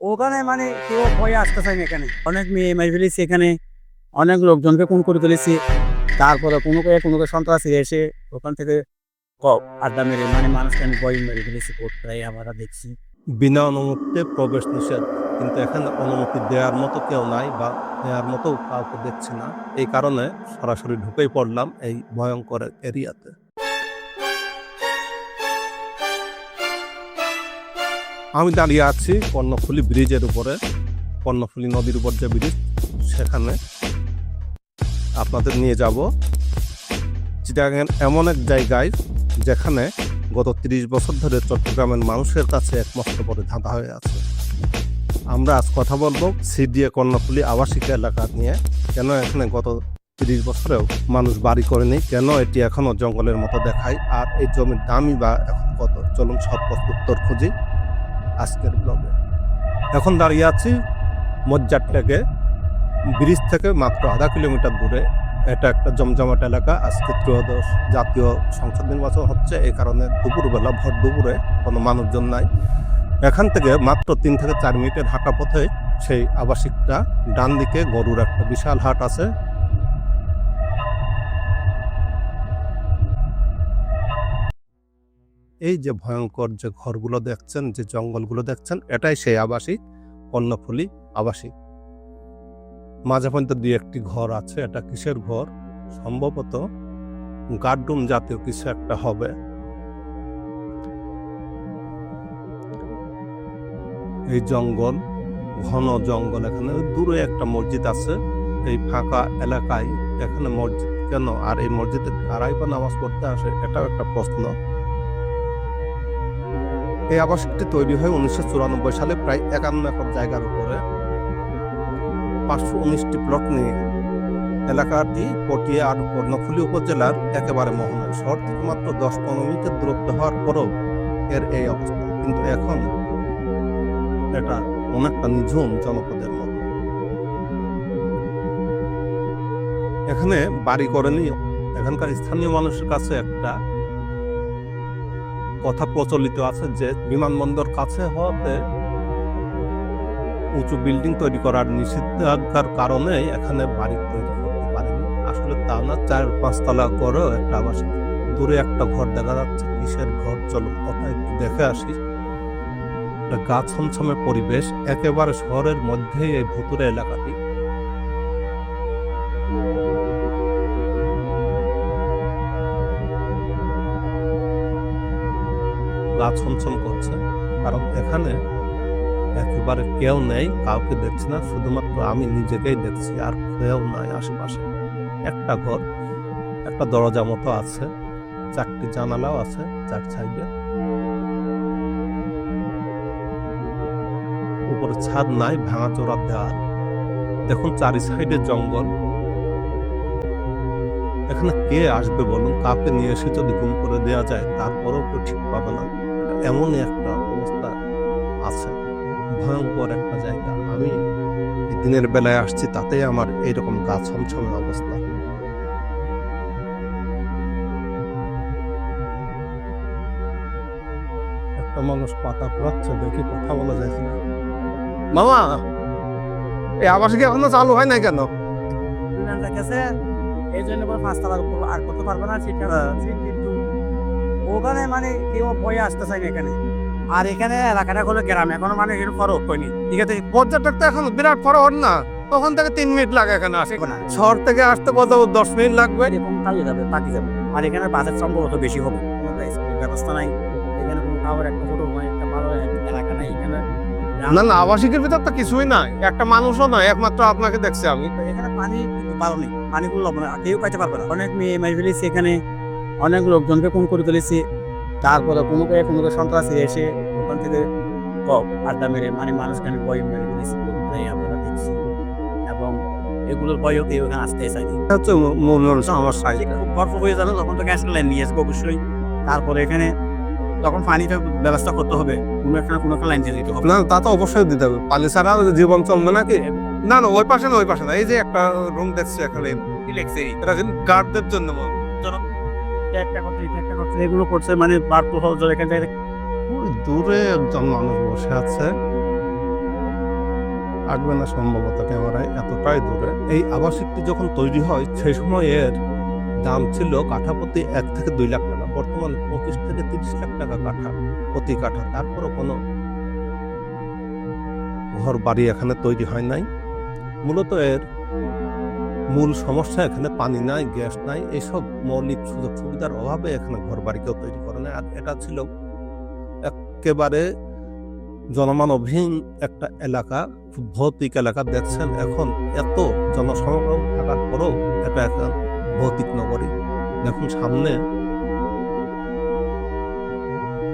ওখানে মানে কেউ ভয়ে আসতে চায় না। এখানে অনেক মেয়ে মেরে ফেলেছি, এখানে অনেক লোকজনকে খুন করে ফেলেছি। তারপরে কোনো সন্ত্রাসী এসে ওখান থেকে আড্ডা মেরে মানে মানুষকে আমি ভয় মেরে ফেলেছি, কোথায় আমরা দেখছি। বিনা অনুমতিতে প্রবেশ নিষেধ, কিন্তু এখানে অনুমতি দেওয়ার মতো কেউ নাই বা দেওয়ার মতো কাউকে দেখছি না। এই কারণে সরাসরি ঢুকেই পড়লাম এই ভয়ঙ্কর এরিয়াতে। আমি দাঁড়িয়ে আছি কর্ণফুলী ব্রিজের উপরে, কর্ণফুলী নদীর উপর যে ব্রিজ, সেখানে আপনাদের নিয়ে যাব। চিটাগাং এমন এক জায়গায় যেখানে গত 30 বছর ধরে চট্টগ্রামের মানুষের কাছে একমাত্র বড় ধাঁধা হয়ে আছে। আমরা আজ কথা বলবো সিডিএ কর্ণফুলী আবাসিক এলাকা নিয়ে। কেন এখানে গত 30 বছরেও মানুষ বাড়ি করেনি, কেন এটি এখনো জঙ্গলের মতো দেখায়, আর এই জমির দামই বা এখন কত, চলুন সব উত্তর খুঁজি আজকের ব্লগে। এখন দাঁড়িয়ে আছি মজ্জারটেকে ব্রিজ থেকে মাত্র আধা কিলোমিটার দূরে। এটা একটা জমজমাট এলাকা। আজকে ত্রয়োদশ জাতীয় সংসদ নির্বাচন হচ্ছে, এই কারণে দুপুরবেলা ভর দুপুরে কোনো মানুষজন নাই। এখান থেকে মাত্র 3 থেকে 4 মিনিটের হাঁটা পথে সেই আবাসিকটা। ডান দিকে গরুর একটা বিশাল হাট আছে। এই যে ভয়ঙ্কর যে ঘরগুলো দেখছেন, যে জঙ্গলগুলো দেখছেন, এটাই সেই আবাসিক, কর্ণফুলী আবাসিক। মাঝে পর্যন্ত 2-1টি ঘর আছে। এটা কিসের ঘর? সম্ভবত গার্ডরুম জাতীয় কিছু একটা হবে। এই জঙ্গল, ঘন জঙ্গল। এখানে দূরে একটা মসজিদ আছে। এই ফাঁকা এলাকায় এখানে মসজিদ কেন, আর এই মসজিদে কারাই বা নামাজ পড়তে আসে, এটাও একটা প্রশ্ন। এই আবাসিকটি তৈরি হয় 1994 সালে প্রায় 51 একর জায়গার উপরে, 519টি প্লট নিয়ে। এলাকাটি পটিয়া আর কর্ণফুলী উপজেলার একেবারে মোহনা। শহর থেকে মাত্র 10-15 মিনিটের দূরত্ব হওয়ার পরও এর এই অবস্থা। কিন্তু এখন এটা অনেকটা নিঝুম জনপদের মতো। এখানে বাড়ি করেনি। এখানকার স্থানীয় মানুষের কাছে একটা কথা প্রচলিত আছে যে বিমানবন্দর কাছে হওয়াতে উঁচু বিল্ডিং তৈরি করার নিষেধাজ্ঞার কারণে এখানে বাড়ি তৈরি করতে পারেনি। আসলে তা না, 4-5 তলা করেও একটা আবাসিক। দূরে একটা ঘর দেখা যাচ্ছে। কিসের ঘর? চলুন ওটা একটু দেখে আসি। গা ছমছমে পরিবেশ, একেবারে শহরের মধ্যেই এই ভুতুরে এলাকাটি। গা ছমছম করছে, কারণ এখানে একেবারে কেউ নেই, কাউকে দেখছি না, শুধুমাত্র আমি নিজেকেই দেখছি, আর কেউ নাই আশেপাশে। একটা ঘর, একটা দরজা মতো আছে, 4টি জানালাও আছে 4 সাইডে। উপরে ছাদ নাই, ভাঙাচোরা দেওয়াল। দেখুন 4 সাইডে জঙ্গল। এখানে কে আসবে বলুন? কাউকে নিয়ে এসে যদি গুম করে দেওয়া যায়, তারপরেও কেউ ঠিক পাবে না। এমনই একটা অবস্থা আছে। ভয়ঙ্কর একটা জায়গা। আমি দিনের বেলায় আসছি, তাতেই আমার এইরকম গা ছমছমে অবস্থা। একটা মানুষ পাতা পোড়াচ্ছে, দেখি কথা বলা যায় কিনা। মামা, এই আবাসিক এখনো চালু হয় না কেন? এই জন্য 5 তলার উপর আর করতে পারবে না, সেটা কিন্তু ওখানে মানে কেউ ভয়ে আসতে চায় না এখানে। আর এখানে এলাকাটা হলো গ্রাম, এখনো মানে এর ফরক হয়নি। ঠিক আছে, পর্যটক তো এখন বিরাট ফরওয়ার্ড না, তখন থেকে 3 মিনিট লাগে এখানে আসে। শহর থেকে আসতে বলতে 10 মিনিট লাগবে। এরকম তাই যাবে, তাকি যাবে। আর এখানে বাজেট সম্ভবত বেশি হবে। ব্যবস্থা নাই এখানে, কোনো খাবার একটা ছোট হয়, একটা ভালো এলাকা নাই এখানে। না না, আবাসিকের ভিতর তো কিছুই নাই, একটা মানুষও নাই, একমাত্র আপনাকে দেখছি আমি। এখানে পানি কিন্তু ভালো নেই, পানিগুলো কেউ পাইতে পারবে না। অনেক মেয়ে মেরে ফেলেছি এখানে, অনেক লোকজনকে খুন করে তুলেছি। তারপরে কোনো সন্ত্রাসী এসে ওখান থেকে আড্ডা মেরে মানে মানুষকে আমি ভয় মেরে ফেলেছি, আমরা দেখছি। এবং এগুলোর ভয়ও কেউ এখানে আসতে চাইনি। হচ্ছে আমার সাইড খুব গর্ব হয়ে যাবে তখন তো গ্যাস লাইন নিয়ে আসবো অবশ্যই। তারপরে এখানে তখন পানিটা ব্যবস্থা করতে হবে, কোনো একটা লাইন দিয়ে দিতে হবে। না, তা তো অবশ্যই দিতে হবে, পানি ছাড়া জীবন চলবে নাকি? না না, ওই পাশে না, ওই পাশে না। এই যে একটা রুম দেখছি এখানে, এটা কিন্তু গার্ডদের জন্য। এগুলো করছে মানে বার প্রভাব জল এখান থেকে। দূরে একজন মানুষ বসে আছে, আসবে না সম্ভবত ক্যামেরায়, এতটাই দূরে। এই আবাসিকটি যখন তৈরি হয় সেই সময় এর দাম ছিল কাঠা প্রতি 1 থেকে 2 লাখ টাকা। বর্তমানে 25 থেকে 30 লাখ টাকা কাঠা প্রতি কাঠা। তারপরও কোনো ঘর বাড়ি এখানে তৈরি হয় নাই। মূলত এর মূল সমস্যা এখানে পানি নাই, গ্যাস নাই, এইসব মৌলিক সুযোগ সুবিধার অভাবে এখানে ঘর বাড়ি কেউ তৈরি করে না। আর এটা ছিল একেবারে জনমানবহীন একটা এলাকা, খুব ভৌতিক এলাকা। দেখছেন এখন এত জনসমাগম থাকার পরেও এটা একটা ভৌতিক নগরী। দেখুন সামনে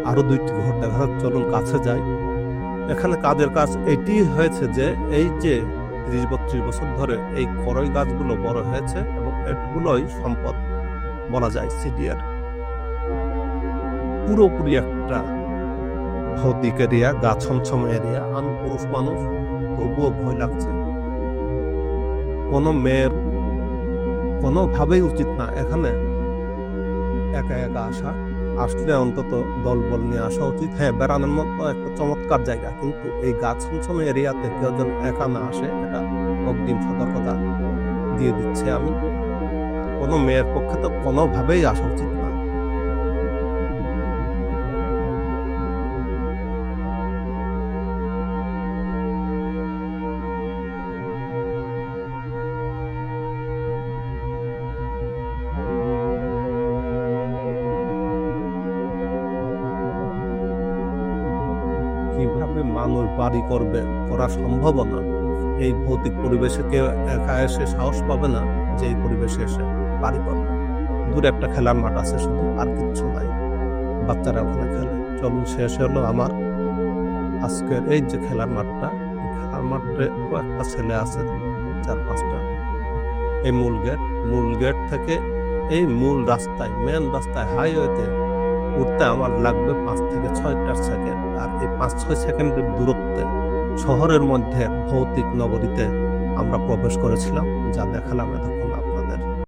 আরো 2টি ঘর দেখা যাচ্ছে, চলুন কাছে যাই। এখানে কাজের কাজ এটি হয়েছে যে এই যে 30-32 বছর ধরে এই করই গাছগুলো বড় হয়েছে এবং এগুলোই সম্পদ বলা যায় সিডিআর। পুরোপুরি একটা ভৌতিক এরিয়া, গা ছমছম এরিয়া। আমি পুরুষ মানুষ, তবুও ভয় লাগছে। কোনো মেয়ের কোনোভাবেই উচিত না এখানে একা একা আসা। আসলে অন্তত দলবল নিয়ে আসা উচিত। হ্যাঁ, বেড়ানোর মতো একটা চমৎকার জায়গা, কিন্তু এই গা ছমছম এরিয়াতে কেউ যেন একা না আসে, এটা অগ্রিম সতর্কতা দিয়ে দিচ্ছে আমি। কোনো মেয়ের পক্ষে তো কোনোভাবেই আসা উচিত না। কিভাবে মানুষ বাড়ি করবে, করা সম্ভব না। এই ভৌতিক পরিবেশে কেউ একা এসে সাহস পাবে না যে এই পরিবেশে এসে বাড়ি করবে। দূরে একটা খেলার মাঠ আছে শুধু, আর কিচ্ছু নাই। বাচ্চারা ওখানে খেলে। চলুন, শেষ হলো আমার আজকের এই যে খেলার মাঠটা। এই খেলার মাঠে একটা ছেলে আছে, 4-5টা। এই মূল গেট থেকে এই মূল রাস্তায়, মেন রাস্তায়, হাইওয়েতে উঠতে আমার লাগবে 5 থেকে 6 সেকেন্ড। আর এই 5-6 সেকেন্ডের দূরত্বে শহরের মধ্যে ভৌতিক নগরীতে আমরা প্রবেশ করেছিলাম, যা দেখালাম এতক্ষণ